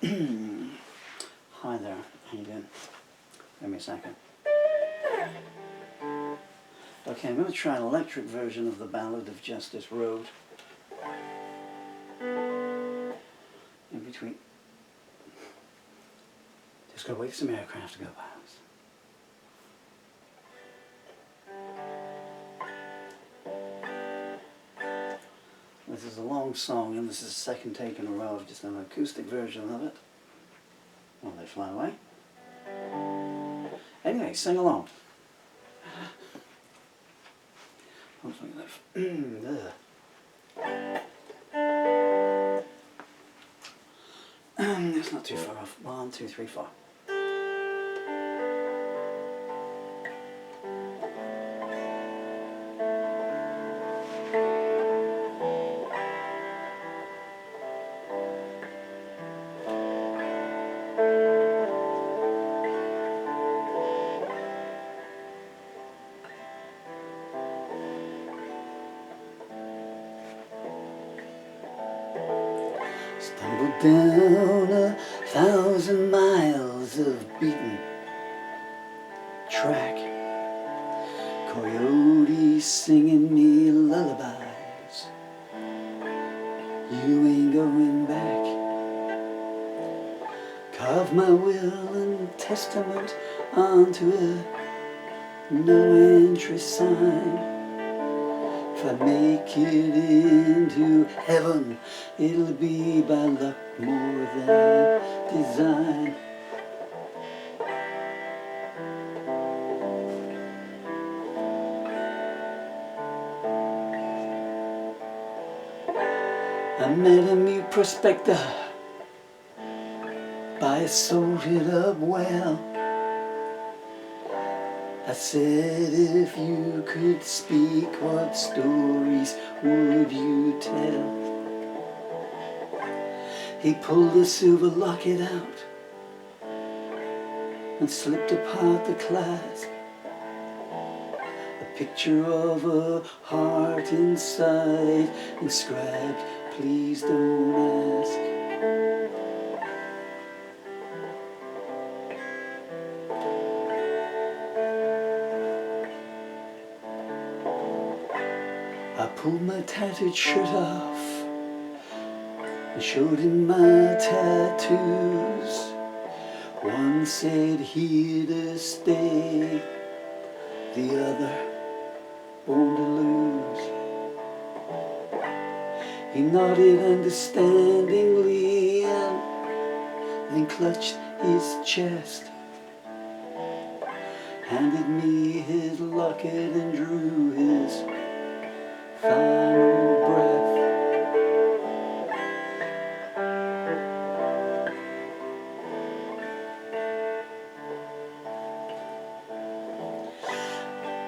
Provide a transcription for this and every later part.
Hi there, how you doing? Give me a second. Okay, I'm going to try an electric version of the Ballad of Justice Road. In between. Just got to wait for some aircraft to go past. This is a long song, and this is the second take in a row of just an acoustic version of it. While they fly away. Anyway, sing along. It's not too far off. 1, 2, 3, 4. Stumbled down 1,000 miles of beaten track, coyotes singing me lullabies. You ain't going back. Carve my will and testament onto a no-entry sign. If I make it into heaven, it'll be by luck more than design. I met a mute prospector by a salted up well. I said, if you could speak, what stories would you tell? He pulled the silver locket out and slipped apart the clasp. A picture of a heart inside, inscribed, please don't ask. I pulled my tattered shirt off and showed him my tattoos. One said here to stay, the other born to lose. He nodded understandingly and then clutched his chest, handed me his locket and drew his final breath.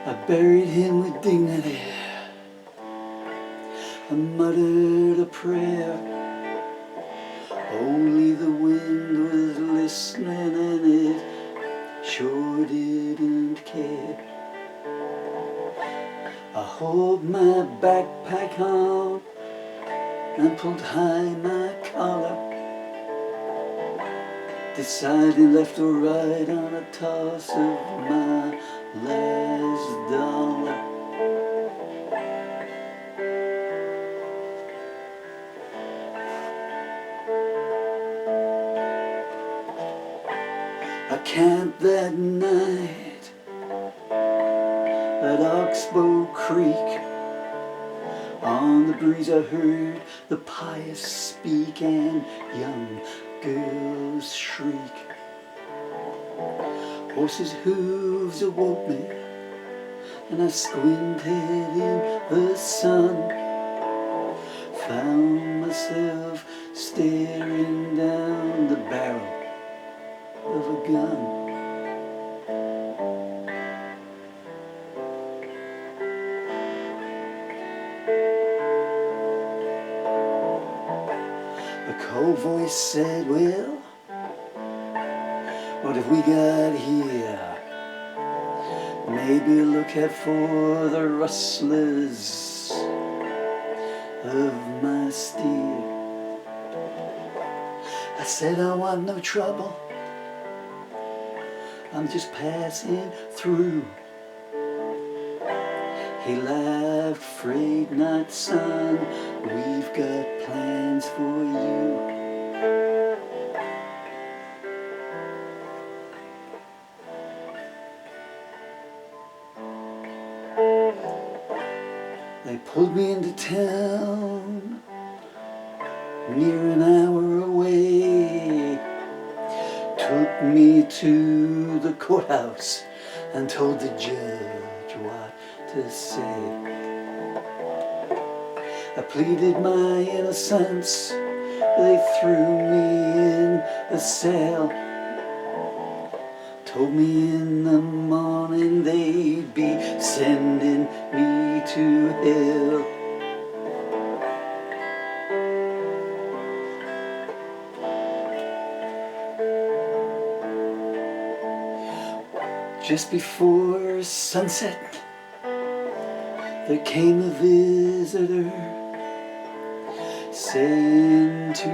I buried him with dignity. I muttered a prayer. Only the wind was listening and it sure didn't care. I hauled my backpack on and pulled high my collar, deciding left or right on a toss of my last dollar. I camped that night at Oxbow Creek. On the breeze I heard the pious speak and young girls shriek. Horses' hooves awoke me and I squinted in the sun. Found myself staring down the barrel of a gun. A cold voice said, well, what have we got here? Maybe look out for the rustlers of my steer. I said I want no trouble, I'm just passing through. He laughed, afraid not, son, we've got plans for you. They pulled me into town, near an hour away, took me to the courthouse and told the judge what to say. I pleaded my innocence, they threw me in a cell, told me in the morning they'd be sending me to hell. Just before sunset, there came a visitor, saying to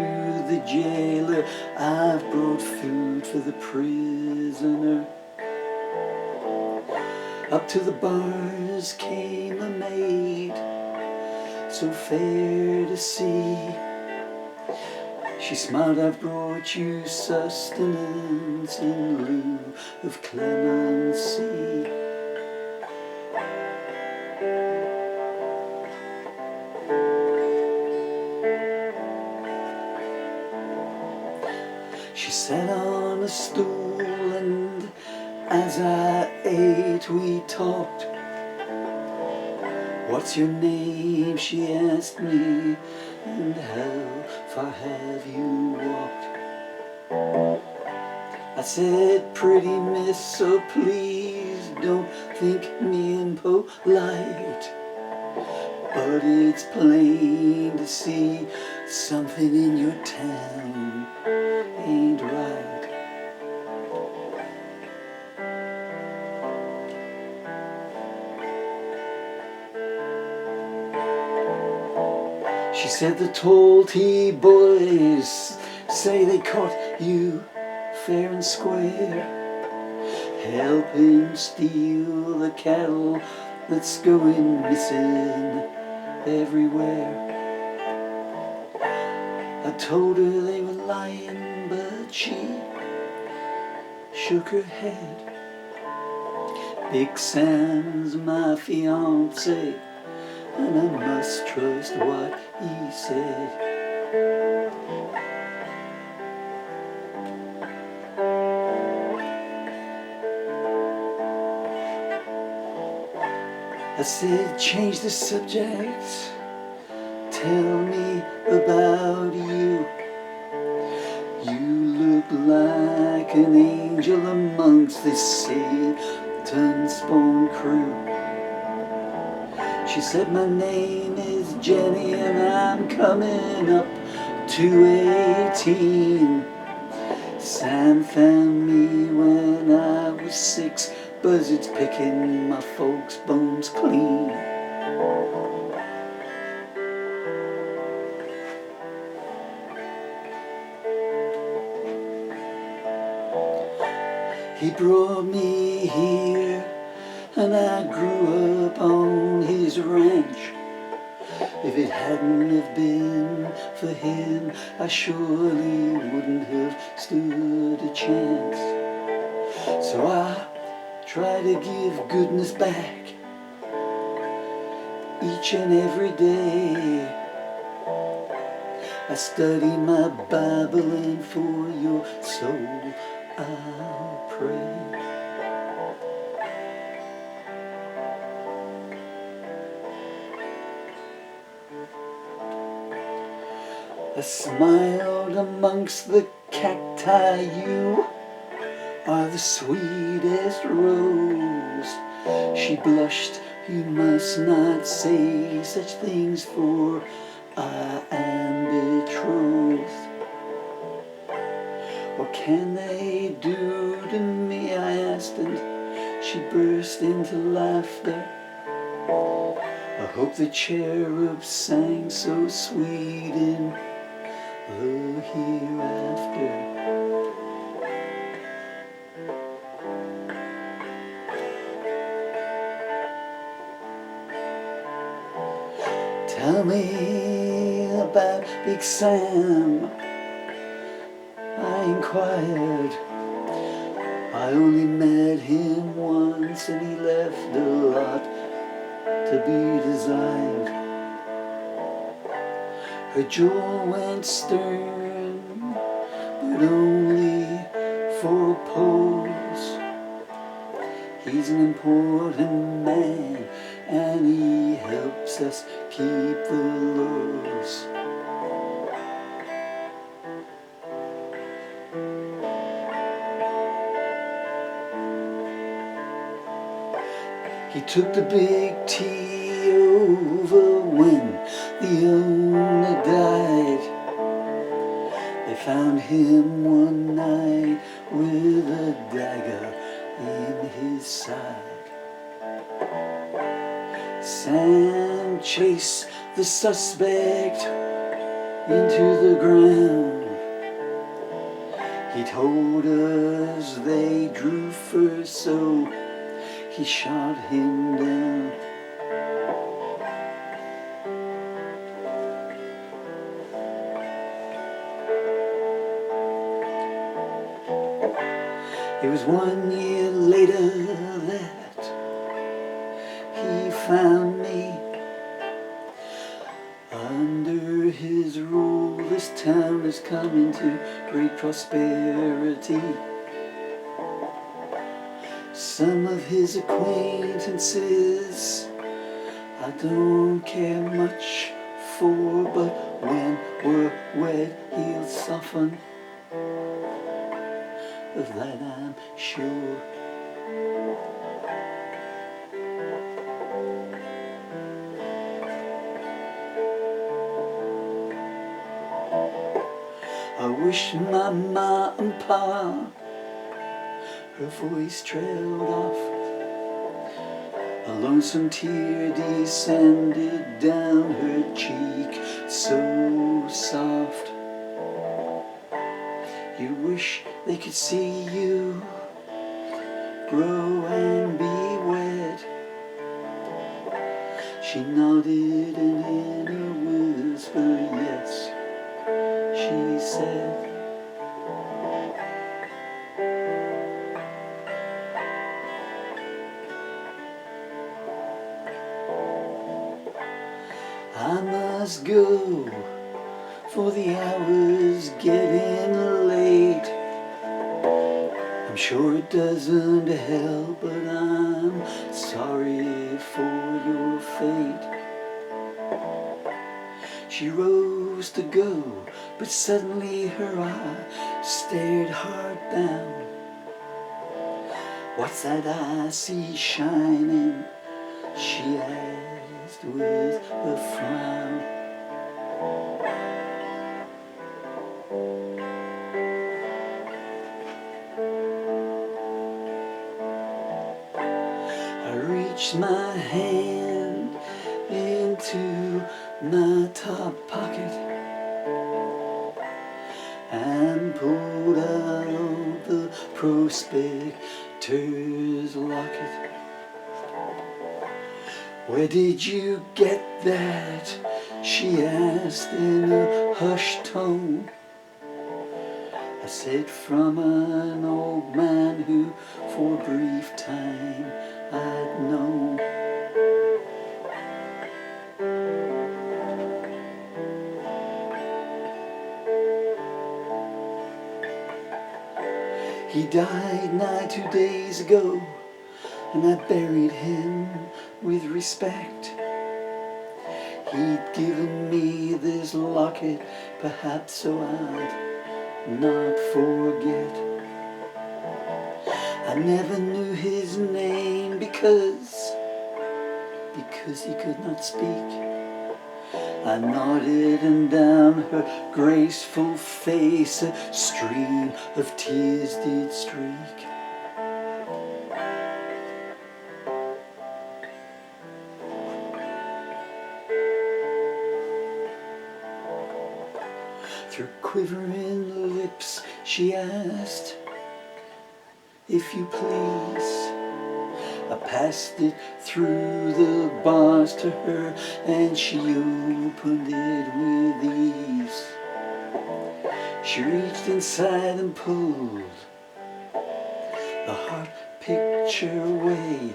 the jailer, I've brought food for the prisoner. Up to the bars came a maid, so fair to see. She smiled, I've brought you sustenance in lieu of clemency. She sat on a stool and as I ate we talked. What's your name, she asked me, and how far have you walked? I said, pretty miss, so please don't think me impolite, but it's plain to see something in your town ain't right. She said the tall T boys say they caught you fair and square, helping steal the cattle that's going missing everywhere. I told her they were lying, but she shook her head. Big Sam's my fiancé, and I must trust what he said. I said, change the subject, tell me about you. You look like an angel amongst this Satan-spawn crew. She said, my name is Jenny and I'm coming up to 18. Sam found me when I was 6, buzzards picking my folks' bones clean. He brought me here and I grew up on his ranch. If it hadn't have been for him, I surely wouldn't have stood a chance. So I try to give goodness back each and every day. I study my Bible and for your soul I'll pray. I smiled amongst the cacti, you are the sweetest rose. She blushed, you must not say such things, for I am betrothed. What can they do to me, I asked, and she burst into laughter. I hope the cherubs sang so sweet in the hereafter. Tell me about Big Sam, I inquired. I only met him once and he left a lot to be desired. Her jaw went stern, but only for a pose. He's an important man and he helps us keep the lows. He took the big T over when the owner died. They found him one night with a dagger in his side. Sam chased the suspect into the ground. He told us they drew first, so he shot him down. It was 1 year later that he found me. Under his rule, this town has come into great prosperity. Some of his acquaintances I don't care much for, but when we're wed he'll soften. Of that I'm sure. I wish my ma and pa, her voice trailed off. A lonesome tear descended down her cheek, so soft. You wish they could see you grow and be wed. She nodded and in a whisper, yes, she said. I must go, for the hour's getting late. I'm sure it doesn't help, but I'm sorry for your fate. She rose to go, but suddenly her eye stared hard down. What's that I see shining? She asked with a frown. I reached my hand into my top pocket and pulled out the prospector's locket. Where did you get that? She asked in a hushed tone. I said, from an old man who for a brief time I'd known. He died nigh 2 days ago, and I buried him with respect. He'd given me this locket, perhaps so I'd not forget. I never knew his name because he could not speak. I nodded, and down her graceful face a stream of tears did streak. Through quivering lips she asked, "If you please." I passed it through the bars to her, and she opened it with ease. She reached inside and pulled the heart picture away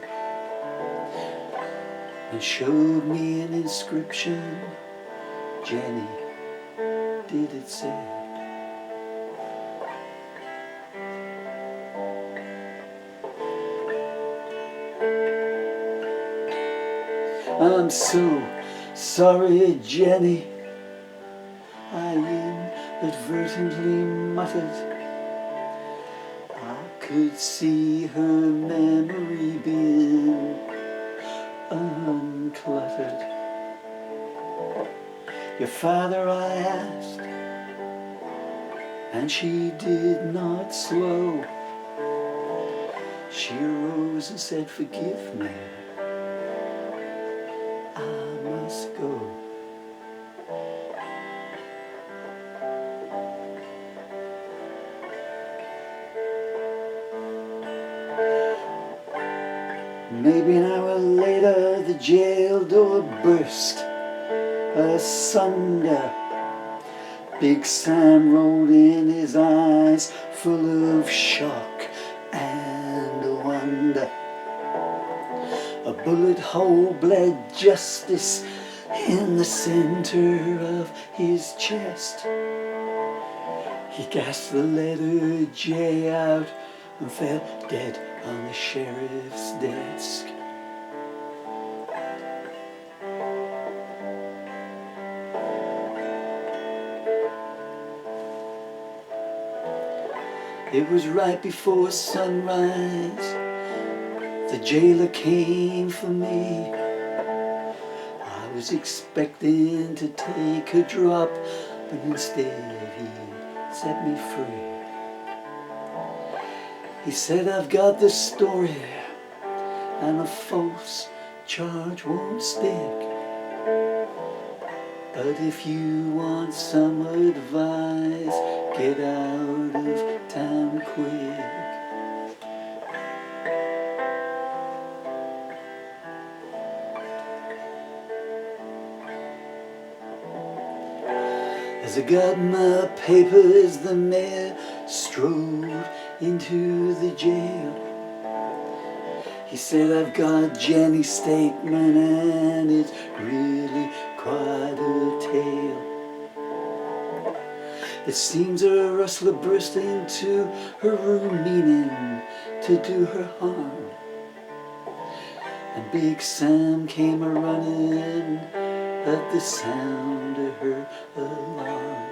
and showed me an inscription. "Jenny," did it say. "I'm so sorry, Jenny," I inadvertently muttered. I could see her memory being uncluttered. "Your father?" I asked, and she did not slow. She arose and said, "Forgive me, I must go." Maybe an hour later the jail door burst asunder. Big Sam rolled in, his eyes full of shock and wonder. A bullet hole bled justice in the center of his chest. He gasped the letter J out and fell dead on the sheriff's desk. It was right before sunrise. The jailer came for me. I was expecting to take a drop, but instead he set me free. He said, "I've got the story, and a false charge won't stick. But if you want some advice, get out of town quick." As I got my papers, the mayor strode into the jail. He said, "I've got Jenny's statement, and it's really quite a tale. It seems a rustler burst into her room, meaning to do her harm. And Big Sam came a-running at the sound of her alarm.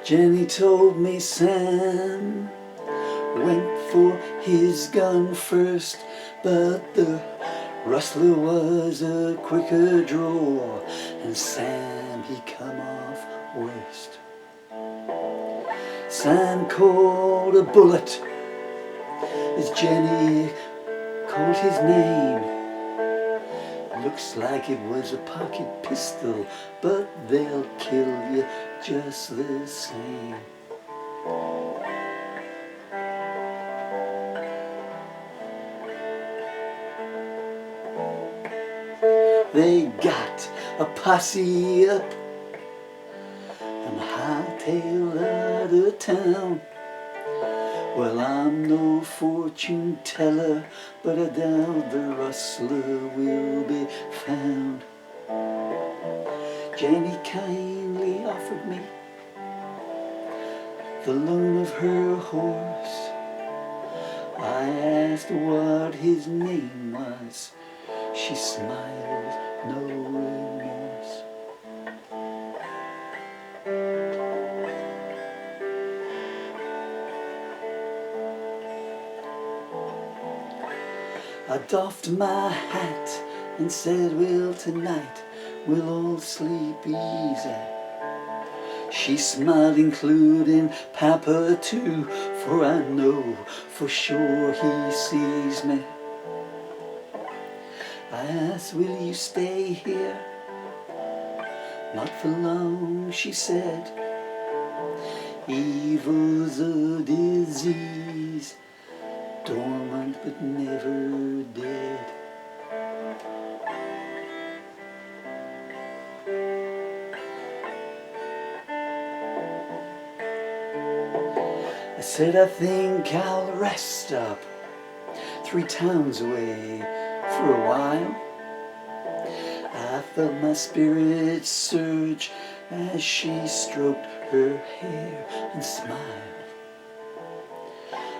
Jenny told me Sam went for his gun first, but the rustler was a quicker draw, and Sam, he come off worst. Sam called a bullet as Jenny called his name. Looks like it was a pocket pistol, but they'll kill you just the same. They got a posse up and hightailed out of town. Well, I'm no fortune teller, but I doubt the rustler will be found. Jenny kindly offered me the loan of her horse. I asked what his name was. She smiled, no remorse. I doffed my hat and said, "Well, tonight we'll all sleep easy." She smiled, including Papa too, for I know for sure he sees me. I asked, will you stay here? Not for long, she said. Evil's a disease, dormant but never dead. I said, I think I'll rest up 3 towns away for a while. I felt my spirit surge as she stroked her hair and smiled.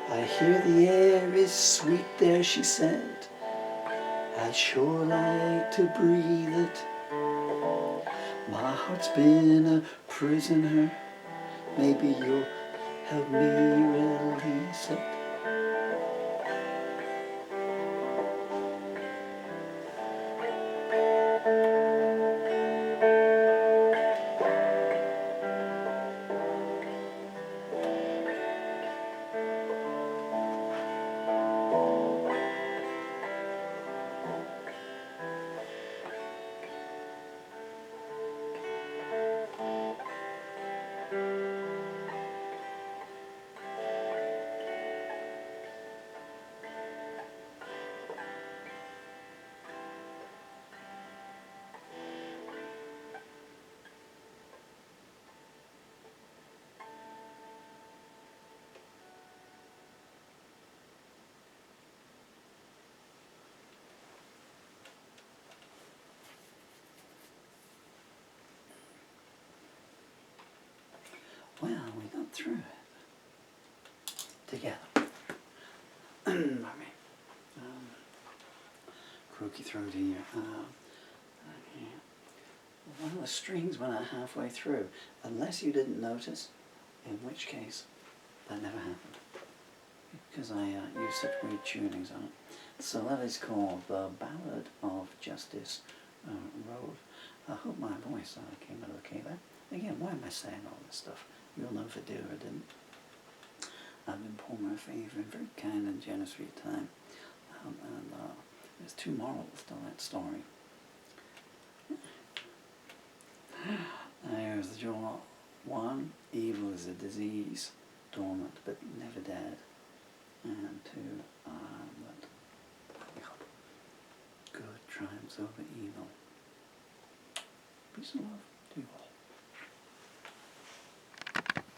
I hear the air is sweet there, she said. I'd sure like to breathe it. My heart's been a prisoner. Maybe you'll help me release it. Well, we got through it together. Pardon me. Croaky throat here. Okay. One of the strings went out halfway through, unless you didn't notice, in which case that never happened, because I used such weird tunings on it. So that is called the Ballad of Justice Road. I hope my voice came out okay there. Again, why am I saying all this stuff? You'll know if I did or I didn't. I've been pouring my favour and very kind and generous for your time. And there's 2 morals to that story. There's the journal. 1, evil is a disease, dormant but never dead. And 2, that good triumphs over evil. Peace and love to you all.